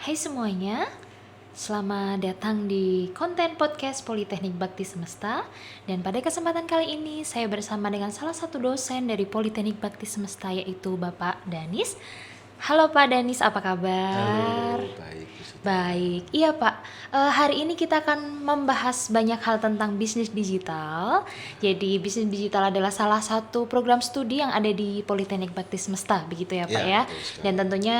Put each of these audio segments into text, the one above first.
Hai semuanya, selamat datang di konten podcast Politeknik Bakti Semesta. Dan pada kesempatan kali ini saya bersama dengan salah satu dosen dari Politeknik Bakti Semesta, yaitu Bapak Danis. Halo Pak Danis, apa kabar? Halo, baik Bu Sita. Baik, iya Pak. Hari ini kita akan membahas banyak hal tentang bisnis digital. Jadi bisnis digital adalah salah satu program studi yang ada di Politeknik Bakti Semesta, begitu ya Pak ya. Betul sekali. Dan tentunya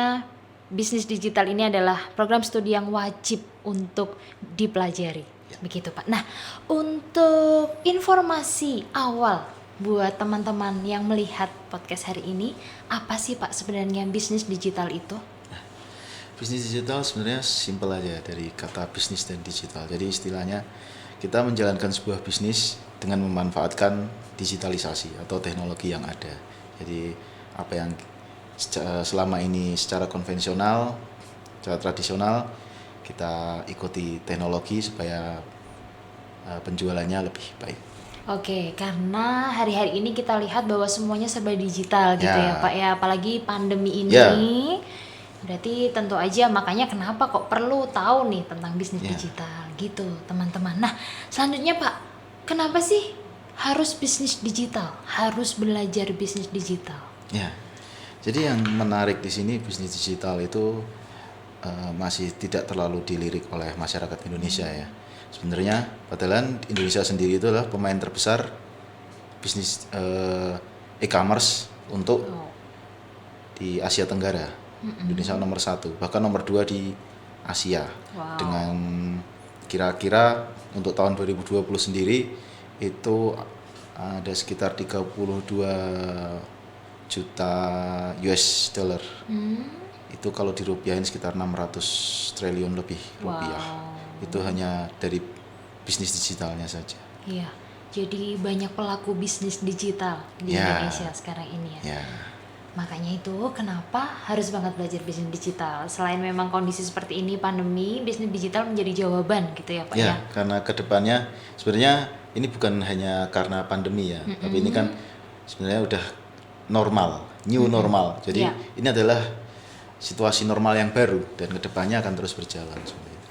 bisnis digital ini adalah program studi yang wajib untuk dipelajari, begitu Pak. Nah, untuk informasi awal buat teman-teman yang melihat podcast hari ini, apa sih Pak sebenarnya bisnis digital itu? Bisnis digital sebenarnya simpel aja dari kata bisnis dan digital. Jadi istilahnya kita menjalankan sebuah bisnis dengan memanfaatkan digitalisasi atau teknologi yang ada. Jadi apa yang selama ini secara konvensional, secara tradisional kita ikuti teknologi supaya penjualannya lebih baik. Oke, karena hari-hari ini kita lihat bahwa semuanya serba digital gitu ya Pak ya, apalagi pandemi ini. Berarti tentu aja makanya kenapa kok perlu tahu nih tentang bisnis digital gitu teman-teman. Nah selanjutnya Pak, kenapa sih harus bisnis digital, harus belajar bisnis digital? Ya, jadi yang menarik di sini bisnis digital itu masih tidak terlalu dilirik oleh masyarakat Indonesia ya. Sebenarnya padahal Indonesia sendiri itu adalah pemain terbesar bisnis e-commerce untuk di Asia Tenggara. Indonesia nomor 1, bahkan nomor 2 di Asia. Dengan kira-kira untuk tahun 2020 sendiri itu ada sekitar 32 juta US dollar. Itu kalau dirupiahin sekitar 600 triliun lebih rupiah. Itu hanya dari bisnis digitalnya saja. Iya, jadi banyak pelaku bisnis digital di Indonesia sekarang ini ya. Makanya itu kenapa harus banget belajar bisnis digital. Selain memang kondisi seperti ini, pandemi, bisnis digital menjadi jawaban gitu ya Pak ya. Karena kedepannya sebenarnya ini bukan hanya karena pandemi ya, tapi ini kan sebenarnya udah normal, new normal. Jadi ini adalah situasi normal yang baru dan kedepannya akan terus berjalan.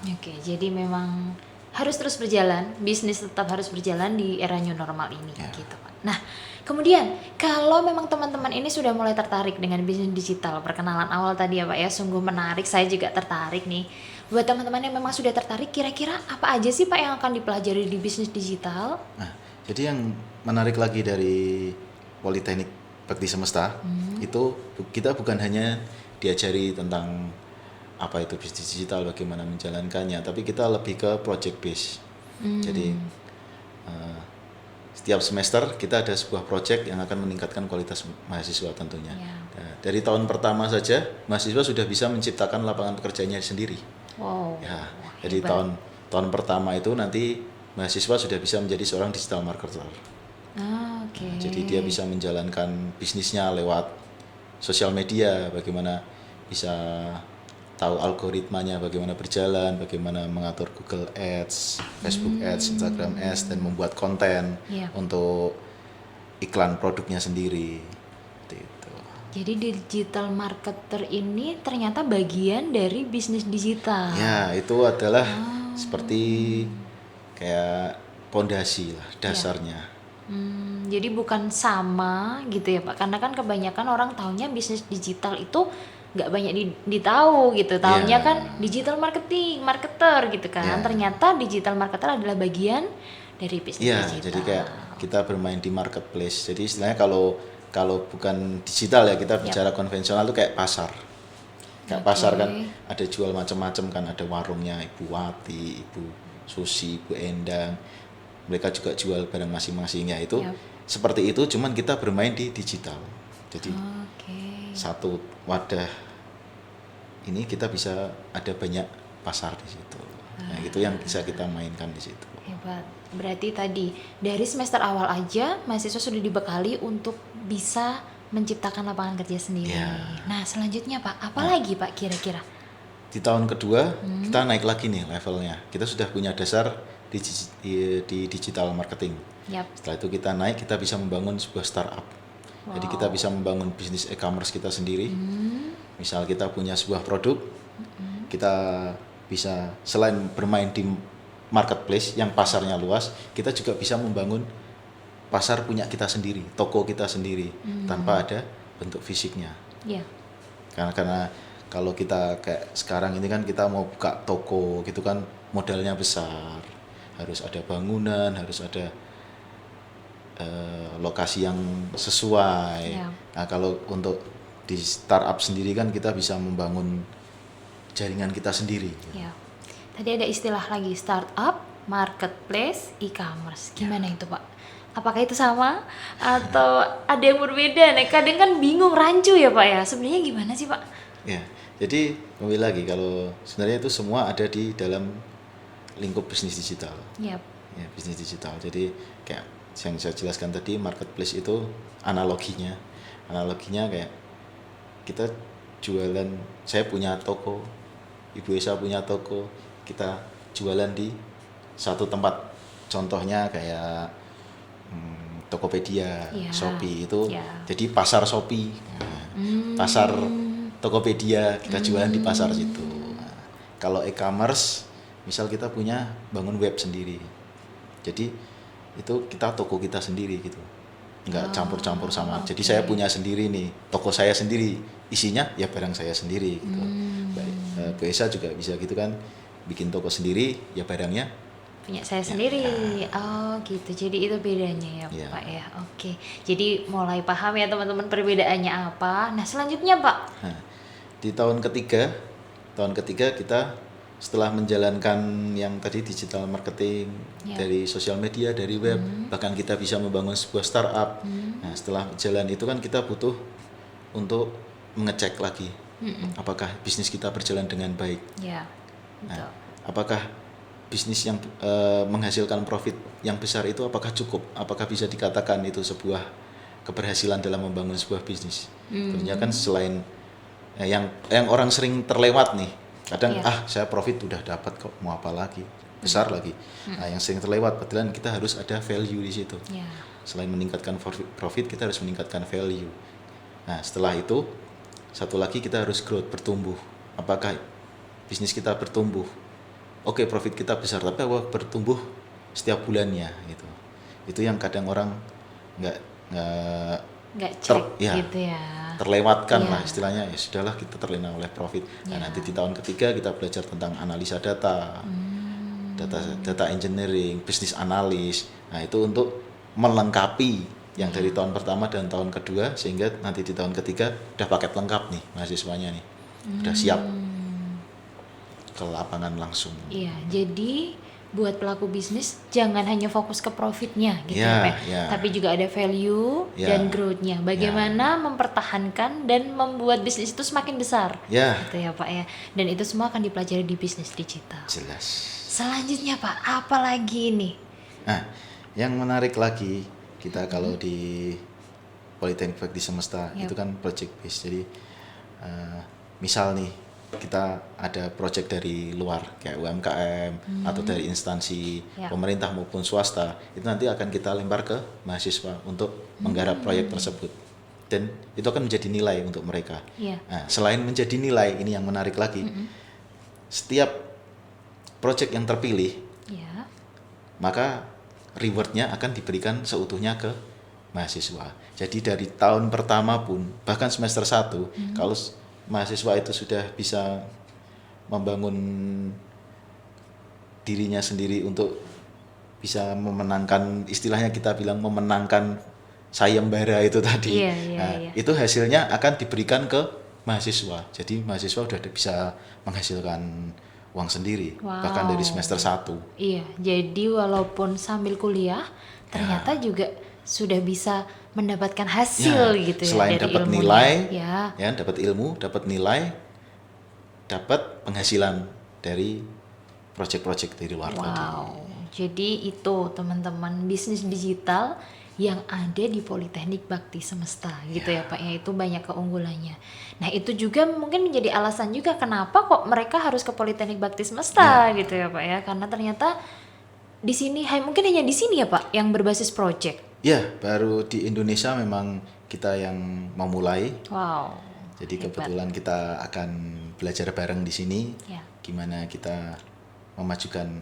Oke, jadi memang harus terus berjalan, bisnis tetap harus berjalan di era new normal ini gitu Pak. Nah, kemudian kalau memang teman-teman ini sudah mulai tertarik dengan bisnis digital, perkenalan awal tadi ya Pak ya, sungguh menarik, saya juga tertarik nih. Buat teman-teman yang memang sudah tertarik, kira-kira apa aja sih Pak yang akan dipelajari di bisnis digital? Nah, jadi yang menarik lagi dari Politeknik Bakti Semesta, itu kita bukan hanya diajari tentang apa itu bisnis digital, bagaimana menjalankannya, tapi kita lebih ke project base. Jadi setiap semester kita ada sebuah project yang akan meningkatkan kualitas mahasiswa tentunya. Nah, dari tahun pertama saja mahasiswa sudah bisa menciptakan lapangan pekerjaannya sendiri. Jadi tahun pertama itu nanti mahasiswa sudah bisa menjadi seorang digital marketer. Jadi dia bisa menjalankan bisnisnya lewat sosial media, bagaimana bisa tahu algoritmanya bagaimana berjalan, bagaimana mengatur Google Ads, Facebook Ads, Instagram Ads, dan membuat konten untuk iklan produknya sendiri. Itu. Jadi digital marketer ini ternyata bagian dari bisnis digital. Ya, itu adalah seperti kayak pondasi lah, dasarnya. Jadi bukan sama gitu ya Pak, karena kan kebanyakan orang taunya bisnis digital itu nggak banyak ditahu gitu, taunya kan digital marketer gitu kan. Ternyata digital marketer adalah bagian dari bisnis digital. Jadi kayak kita bermain di marketplace. Jadi istilahnya kalau bukan digital ya, kita bicara konvensional itu kayak pasar. Kayak pasar kan ada jual macam-macam kan, ada warungnya Ibu Wati, Ibu Susi, Ibu Endang. Mereka juga jual barang masing-masingnya itu. Seperti itu, cuman kita bermain di digital. Jadi satu wadah ini kita bisa ada banyak pasar di situ. Nah, itu yang bisa kita mainkan di situ. Hebat. Berarti tadi dari semester awal aja mahasiswa sudah dibekali untuk bisa menciptakan lapangan kerja sendiri. Nah, selanjutnya Pak, apa lagi Pak kira-kira? Di tahun kedua kita naik lagi nih levelnya. Kita sudah punya dasar di digital marketing. Setelah itu kita naik, kita bisa membangun sebuah startup. Jadi kita bisa membangun bisnis e-commerce kita sendiri. Misal kita punya sebuah produk, kita bisa selain bermain di marketplace yang pasarnya luas, kita juga bisa membangun pasar punya kita sendiri, toko kita sendiri tanpa ada bentuk fisiknya. Iya. Karena kalau kita kayak sekarang ini kan kita mau buka toko gitu kan modalnya besar, harus ada bangunan, harus ada lokasi yang sesuai. Ya. Nah kalau untuk di startup sendiri kan kita bisa membangun jaringan kita sendiri. Ya. Tadi ada istilah lagi, startup, marketplace, e-commerce. Gimana itu Pak? Apakah itu sama atau ada yang berbeda? Nah, kadang kan bingung, rancu ya Pak ya. Sebenarnya gimana sih Pak? Ya, jadi kembali lagi kalau sebenarnya itu semua ada di dalam lingkup bisnis digital. Yap. Ya, bisnis digital. Jadi kayak yang saya jelaskan tadi, marketplace itu analoginya kayak kita jualan, saya punya toko, Ibu Esa punya toko, kita jualan di satu tempat. Contohnya kayak Tokopedia, Ya. Shopee itu Ya. jadi pasar Shopee. Nah, pasar Tokopedia kita jualan di pasar situ. Nah, kalau e-commerce, misal kita punya bangun web sendiri, jadi itu kita toko kita sendiri gitu, nggak campur-campur sama. Jadi saya punya sendiri nih, toko saya sendiri, isinya ya barang saya sendiri gitu. Bu Esa juga bisa gitu kan, bikin toko sendiri, ya barangnya Punya saya sendiri. Oh gitu, jadi itu bedanya ya Ya. Pak ya. Oke, jadi mulai paham ya teman-teman perbedaannya apa. Nah selanjutnya Pak. Nah, di tahun ketiga kita setelah menjalankan yang tadi digital marketing dari sosial media, dari web, bahkan kita bisa membangun sebuah startup. Nah, setelah jalan itu kan kita butuh untuk mengecek lagi apakah bisnis kita berjalan dengan baik. Ya. Betul. Nah, apakah bisnis yang menghasilkan profit yang besar itu apakah cukup? Apakah bisa dikatakan itu sebuah keberhasilan dalam membangun sebuah bisnis? Tentunya kan selain yang orang sering terlewat nih, kadang saya profit udah dapat kok, mau apa lagi, besar lagi. Nah, yang sering terlewat, padahal kita harus ada value di situ. Ya. Selain meningkatkan profit, kita harus meningkatkan value. Nah, setelah itu satu lagi kita harus growth, bertumbuh. Apakah bisnis kita bertumbuh? Oke, profit kita besar, tapi apa bertumbuh setiap bulannya gitu. Itu yang kadang orang nggak cek gitu ya. terlewatkan lah istilahnya. Ya sudahlah, kita terlena oleh profit. Nah, nanti di tahun ketiga kita belajar tentang analisa data, data engineering, bisnis analis. Nah, itu untuk melengkapi yang dari tahun pertama dan tahun kedua, sehingga nanti di tahun ketiga udah paket lengkap nih mahasiswanya nih, udah siap ke lapangan langsung. Iya, jadi buat pelaku bisnis jangan hanya fokus ke profitnya gitu ya, Pak. Tapi juga ada value dan growth-nya. Bagaimana mempertahankan dan membuat bisnis itu semakin besar. Gitu ya, Pak ya. Dan itu semua akan dipelajari di bisnis digital. Jelas. Selanjutnya, Pak, apa lagi ini? Nah, yang menarik lagi kita kalau di Politeknik Bakti Semesta itu kan project based. Jadi misal nih kita ada project dari luar kayak UMKM atau dari instansi pemerintah maupun swasta, itu nanti akan kita lempar ke mahasiswa untuk menggarap proyek tersebut, dan itu akan menjadi nilai untuk mereka. Nah, selain menjadi nilai, ini yang menarik lagi, setiap project yang terpilih maka rewardnya akan diberikan seutuhnya ke mahasiswa. Jadi dari tahun pertama pun, bahkan semester 1, kalau mahasiswa itu sudah bisa membangun dirinya sendiri untuk bisa memenangkan, istilahnya kita bilang memenangkan sayembara itu tadi. Itu hasilnya akan diberikan ke mahasiswa. Jadi mahasiswa sudah bisa menghasilkan uang sendiri, bahkan dari semester 1. Iya, jadi walaupun sambil kuliah ternyata juga sudah bisa mendapatkan hasil gitu ya, selain dari dapat ilmunya. nilai, dapat ilmu, dapat nilai, dapat penghasilan dari proyek-proyek dari luar tadi. Jadi itu teman-teman bisnis digital yang ada di Politeknik Bakti Semesta gitu ya Pak ya, itu banyak keunggulannya. Nah itu juga mungkin menjadi alasan juga kenapa kok mereka harus ke Politeknik Bakti Semesta gitu ya Pak ya, karena ternyata di sini mungkin hanya di sini ya Pak yang berbasis project. Ya, baru di Indonesia memang kita yang memulai. Jadi hebat. kebetulan kita akan belajar bareng di sini, Ya. gimana kita memajukan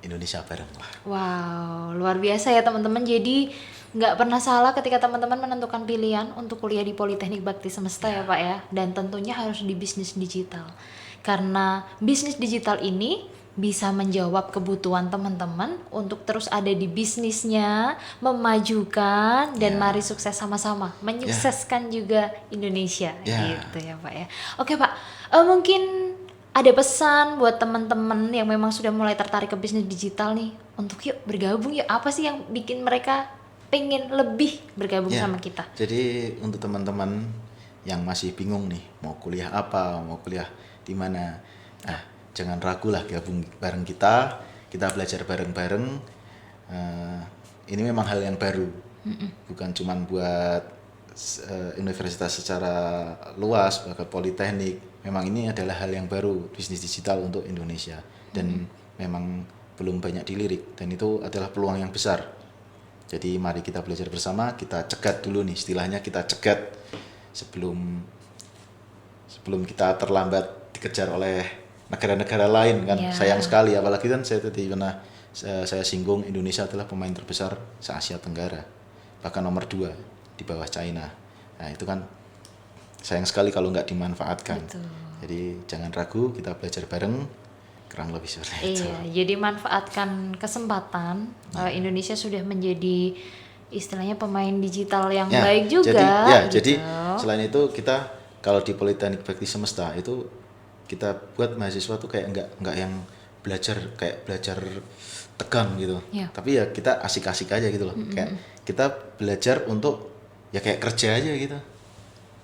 Indonesia bareng lah. Wow, luar biasa ya teman-teman. Jadi nggak pernah salah ketika teman-teman menentukan pilihan untuk kuliah di Politeknik Bakti Semesta ya Pak ya. Dan tentunya harus di bisnis digital. Karena bisnis digital ini bisa menjawab kebutuhan teman-teman untuk terus ada di bisnisnya, memajukan dan mari sukses sama-sama, menyukseskan juga Indonesia gitu ya Pak ya. Oke Pak, mungkin ada pesan buat teman-teman yang memang sudah mulai tertarik ke bisnis digital nih untuk yuk bergabung yuk, apa sih yang bikin mereka pengen lebih bergabung sama kita? Jadi untuk teman-teman yang masih bingung nih mau kuliah apa, mau kuliah di mana, jangan ragu lah, gabung bareng kita belajar bareng-bareng. Ini memang hal yang baru, bukan cuman buat universitas secara luas, bahkan politeknik. Memang ini adalah hal yang baru, bisnis digital untuk Indonesia, dan memang belum banyak dilirik, dan itu adalah peluang yang besar. Jadi mari kita belajar bersama, kita cegat dulu nih, istilahnya kita cegat sebelum kita terlambat dikejar oleh negara-negara lain kan. Sayang sekali, apalagi kan saya tadi pernah saya singgung, Indonesia adalah pemain terbesar se-Asia Tenggara, bahkan nomor 2 di bawah China. Nah itu kan sayang sekali kalau nggak dimanfaatkan. Betul. Jadi jangan ragu, kita belajar bareng, kurang lebih seperti itu. Iya, jadi manfaatkan kesempatan. Indonesia sudah menjadi istilahnya pemain digital yang baik juga. Jadi selain itu kita kalau di Politeknik Bakti Semesta itu kita buat mahasiswa tuh kayak nggak yang belajar tegang gitu. Tapi ya kita asik-asik aja gitu loh. Kayak kita belajar untuk ya kayak kerja aja gitu.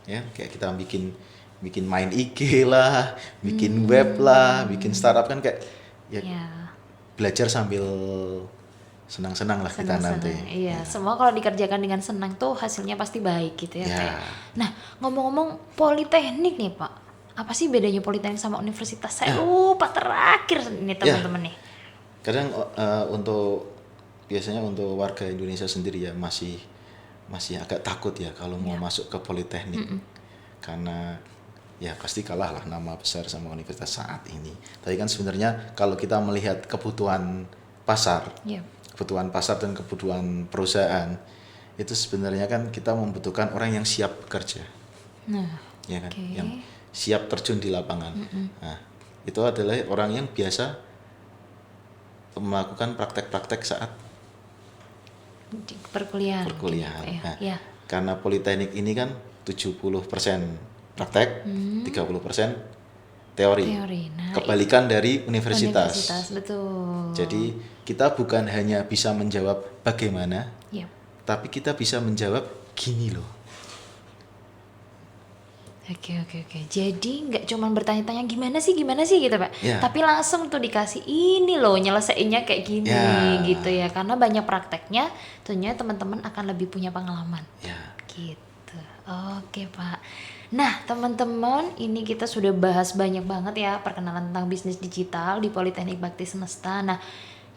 Ya, kayak kita bikin main IG lah, bikin web lah, bikin startup kan kayak belajar sambil senang-senang lah kita nanti. Iya, semua kalau dikerjakan dengan senang tuh hasilnya pasti baik gitu ya. Nah, ngomong-ngomong Politeknik nih Pak, apa sih bedanya Politeknik sama universitas? Saya lupa terakhir nih teman-teman nih. Kadang biasanya untuk warga Indonesia sendiri ya masih agak takut ya kalau mau masuk ke Politeknik, karena ya pasti kalah lah nama besar sama universitas saat ini. Tapi kan sebenarnya kalau kita melihat kebutuhan pasar dan kebutuhan perusahaan, itu sebenarnya kan kita membutuhkan orang yang siap bekerja, ya kan, yang siap terjun di lapangan. Nah, itu adalah orang yang biasa melakukan praktek-praktek saat perkuliahan. Nah, karena Politeknik ini kan 70% praktek, 30% teori. Nah, kebalikan dari universitas. Betul. Jadi kita bukan hanya bisa menjawab bagaimana, tapi kita bisa menjawab gini loh. Oke. Jadi nggak cuma bertanya-tanya gimana sih gitu Pak. Tapi langsung tuh dikasih ini loh nyelesainnya kayak gini gitu ya. Karena banyak prakteknya, tentunya teman-teman akan lebih punya pengalaman. Gitu. Oke Pak. Nah teman-teman, ini kita sudah bahas banyak banget ya perkenalan tentang bisnis digital di Politeknik Bakti Semesta. Nah,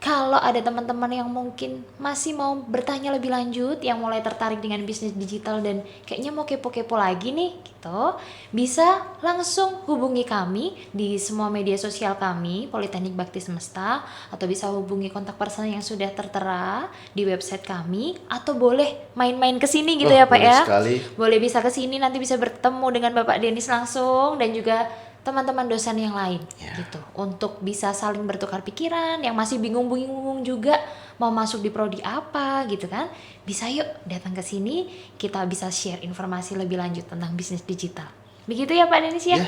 kalau ada teman-teman yang mungkin masih mau bertanya lebih lanjut, yang mulai tertarik dengan bisnis digital dan kayaknya mau kepo-kepo lagi nih gitu, bisa langsung hubungi kami di semua media sosial kami Politeknik Bakti Semesta, atau bisa hubungi kontak person yang sudah tertera di website kami, atau boleh main-main ke sini gitu ya Pak ya. Boleh bisa ke sini, nanti bisa bertemu dengan Bapak Denis langsung dan juga teman-teman dosen yang lain gitu, untuk bisa saling bertukar pikiran. Yang masih bingung juga mau masuk di prodi apa gitu kan, bisa yuk datang ke sini, kita bisa share informasi lebih lanjut tentang bisnis digital. Begitu ya Pak Denis ya.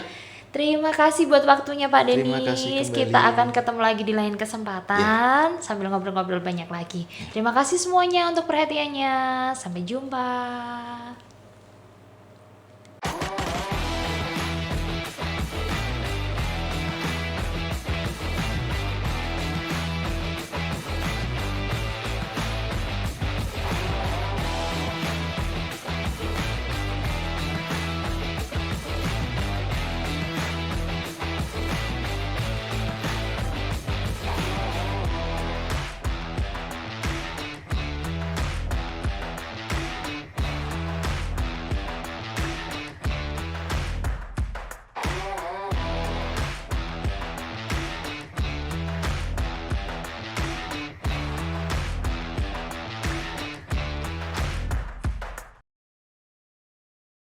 Terima kasih buat waktunya Pak Denis. Kita akan ketemu lagi di lain kesempatan sambil ngobrol-ngobrol banyak lagi. Terima kasih semuanya untuk perhatiannya. Sampai jumpa.